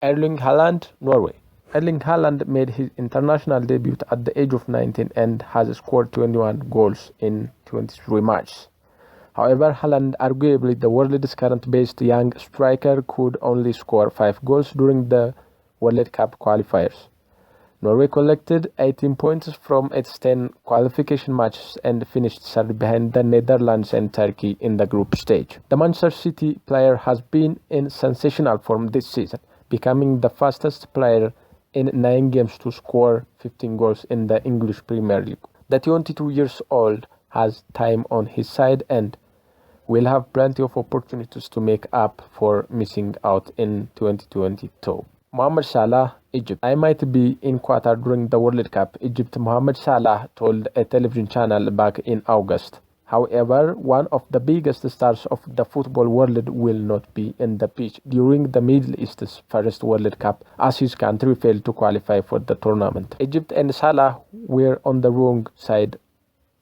Erling Haaland, Norway. Erling Haaland made his international debut at the age of 19 and has scored 21 goals in 23 matches. However, Haaland, arguably the world's current best young striker, could only score 5 goals during the World Cup qualifiers. Norway collected 18 points from its 10 qualification matches and finished third behind the Netherlands and Turkey in the group stage. The Manchester City player has been in sensational form this season, becoming the fastest player in 9 games to score 15 goals in the English Premier League. The 22 years old has time on his side and will have plenty of opportunities to make up for missing out in 2022. Mohamed Salah, Egypt. I might be in Qatar during the World Cup, Egypt. Mohamed Salah told a television channel back in August. However, one of the biggest stars of the football world will not be in the pitch during the Middle East's first World Cup, as his country failed to qualify for the tournament. Egypt and Salah were on the wrong side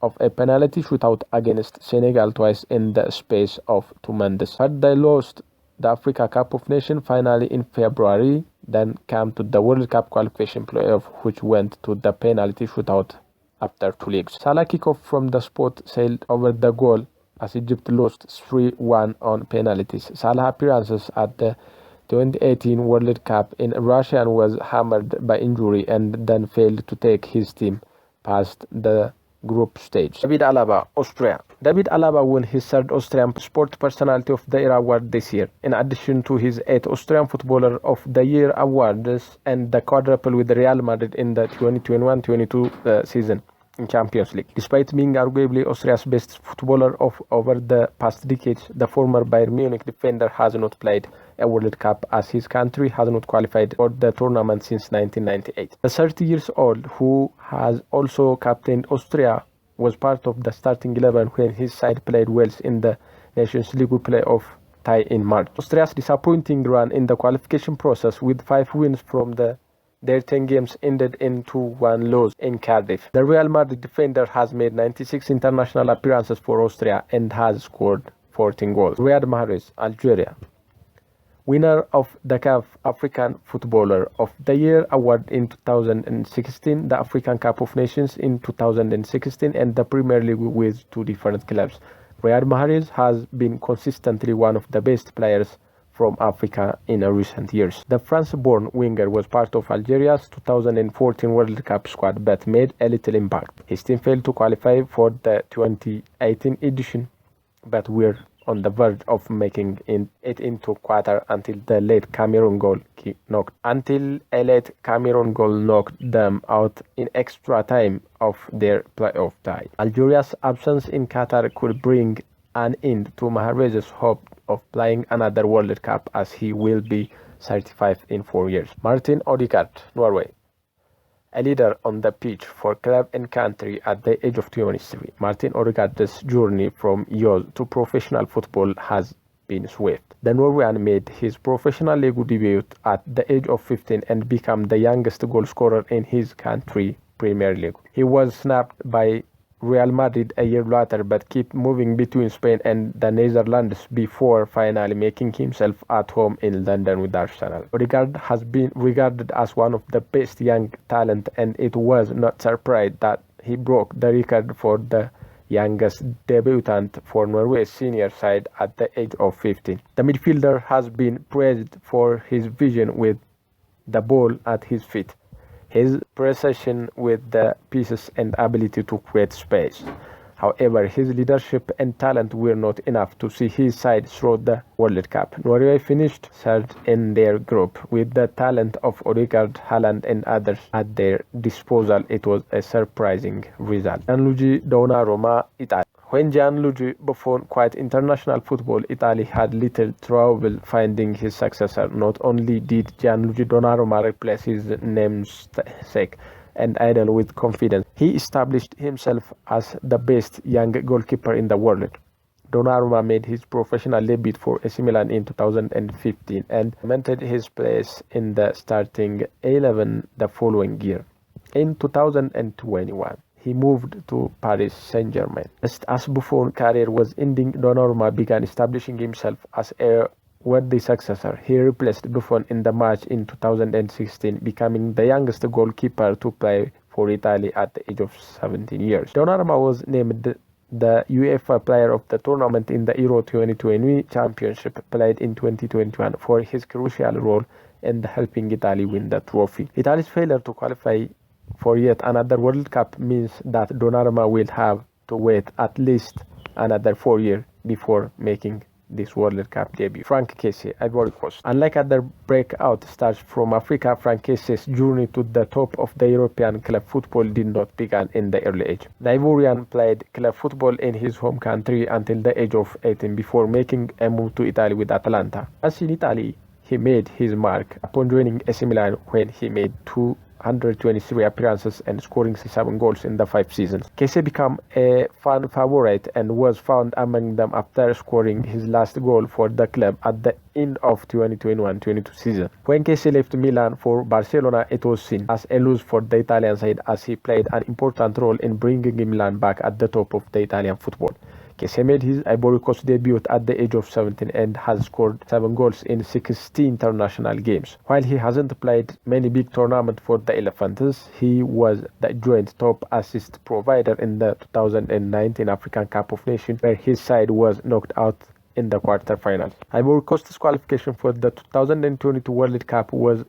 of a penalty shootout against Senegal twice in the space of 2 months. But they lost the Africa Cup of Nations finally in February, then came to the World Cup qualification playoff, which went to the penalty shootout after 2 legs. Salah kickoff from the spot sailed over the goal as Egypt lost 3-1 on penalties. Salah appearances at the 2018 World Cup in Russia was hammered by injury and then failed to take his team past the group stage. David Alaba, Austria. David Alaba won his third Austrian Sport Personality of the Year award this year, in addition to his 8th Austrian Footballer of the Year awards and the quadruple with Real Madrid in the 2021-22 season in Champions League. Despite being arguably Austria's best footballer of over the past decades, the former Bayern Munich defender has not played a World Cup as his country has not qualified for the tournament since 1998. The 30 years old, who has also captained Austria, was part of the starting 11 when his side played Wales in the Nations League playoff tie in March. Austria's disappointing run in the qualification process with 5 wins from their 10 games ended in 2-1 loss in Cardiff. The Real Madrid defender has made 96 international appearances for Austria and has scored 14 goals. Ryad Mahrez, Algeria. Winner of the CAF African Footballer of the Year award in 2016, the African Cup of Nations in 2016, and the Premier League with 2 different clubs. Ryad Mahrez has been consistently one of the best players from Africa in recent years. The France-born winger was part of Algeria's 2014 World Cup squad but made a little impact. His team failed to qualify for the 2018 edition but were on the verge of making it into Qatar until a late Cameroon goal knocked them out in extra time of their playoff tie. Algeria's absence in Qatar could bring an end to Mahrez's hope of playing another World Cup, as he will be 35 in 4 years. Martin Odegaard, Norway. A leader on the pitch for club and country at the age of 23, Martin Odegaard's journey from youth to professional football has been swift. The Norwegian made his professional league debut at the age of 15 and became the youngest goal scorer in his country Premier League. He was snapped by Real Madrid a year later but kept moving between Spain and the Netherlands before finally making himself at home in London with Arsenal. Odegaard has been regarded as one of the best young talent, and it was not surprised that he broke the record for the youngest debutant for Norway's senior side at the age of 15. The midfielder has been praised for his vision with the ball at his feet, his precision with the pieces and ability to create space. However, his leadership and talent were not enough to see his side through the World Cup. Norway finished third in their group. With the talent of Odegaard, Haaland and others at their disposal, it was a surprising result. Gianluigi Donnarumma, Italy. When Gianluigi Buffon quit international football, Italy had little trouble finding his successor. Not only did Gianluigi Donnarumma replace his namesake and idol with confidence, he established himself as the best young goalkeeper in the world. Donnarumma made his professional debut for AC Milan in 2015 and cemented his place in the starting 11 the following year. In 2021, he moved to Paris Saint-Germain. Just as Buffon's career was ending, Donnarumma began establishing himself as a worthy successor. He replaced Buffon in the match in 2016, becoming the youngest goalkeeper to play for Italy at the age of 17 years. Donnarumma was named the UEFA Player of the Tournament in the Euro 2020 Championship played in 2021 for his crucial role in helping Italy win the trophy. Italy's failure to qualify for yet another World Cup means that Donnarumma will have to wait at least another 4 years before making this World Cup debut. Frank Kessie, Ivory Coast. Unlike other breakout stars from Africa, Frank Kessie's journey to the top of the European club football did not begin in the early age. The Ivorian played club football in his home country until the age of 18 before making a move to Italy with Atalanta. As in Italy, he made his mark upon joining AC Milan when he made 223 appearances and scoring 67 goals in the 5 seasons. Kessie became a fan favorite and was found among them after scoring his last goal for the club at the end of 2021-22 season. When Kessie left Milan for Barcelona, it was seen as a loss for the Italian side as he played an important role in bringing Milan back at the top of the Italian football. Kessie made his Ivory Coast debut at the age of 17 and has scored 7 goals in 16 international games. While he hasn't played many big tournaments for the Elephants, he was the joint top assist provider in the 2019 African Cup of Nations, where his side was knocked out in the quarterfinals. Ivory Coast's qualification for the 2022 World Cup was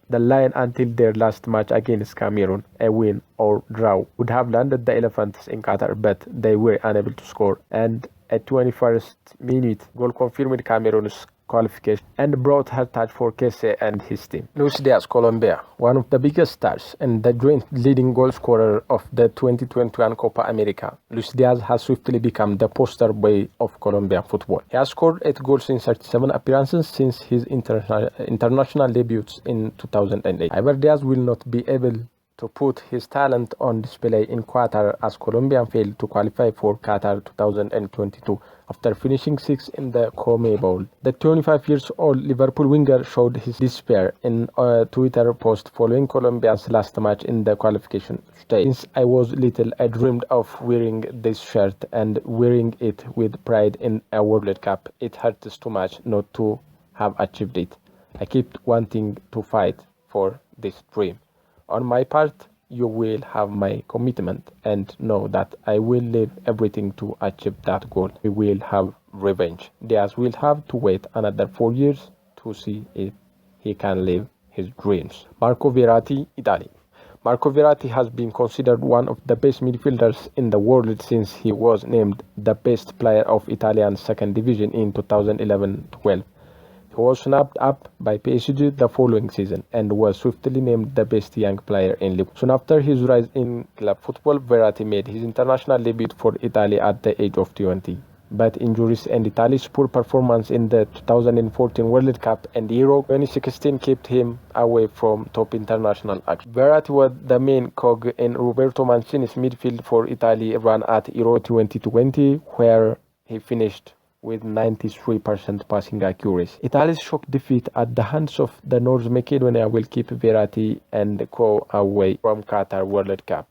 the line until their last match against Cameroon. A win or draw would have landed the Elephants in Qatar, but they were unable to score, and a 21st minute goal confirmed Cameroon's qualification and brought her touch for Kessie and his team. Luis Diaz, Colombia, one of the biggest stars and the joint leading goal scorer of the 2021 Copa America. Luis Diaz has swiftly become the poster boy of Colombian football. He has scored 8 goals in 37 appearances since his international debuts in 2008. However, Diaz will not be able to put his talent on display in Qatar as Colombia failed to qualify for Qatar 2022 after finishing 6th in the CONMEBOL. The 25-year-old Liverpool winger showed his despair in a Twitter post following Colombia's last match in the qualification stage. Since I was little, I dreamed of wearing this shirt and wearing it with pride in a World Cup. It hurts too much not to have achieved it. I kept wanting to fight for this dream. On my part, you will have my commitment and know that I will leave everything to achieve that goal. We will have revenge. Diaz will have to wait another 4 years to see if he can live his dreams. Marco Verrati, Italy. Marco Verrati has been considered one of the best midfielders in the world since he was named the best player of Italian second division in 2011-12. He was snapped up by PSG the following season and was swiftly named the best young player in League. Soon after his rise in club football, Verrati made his international debut for Italy at the age of 20. But injuries and Italy's poor performance in the 2014 World Cup and Euro 2016 kept him away from top international action. Verrati was the main cog in Roberto Mancini's midfield for Italy run at Euro 2020, where he finished with 93% passing accuracy. Italy's shock defeat at the hands of the North Macedonia will keep Verrati and co away from Qatar World Cup.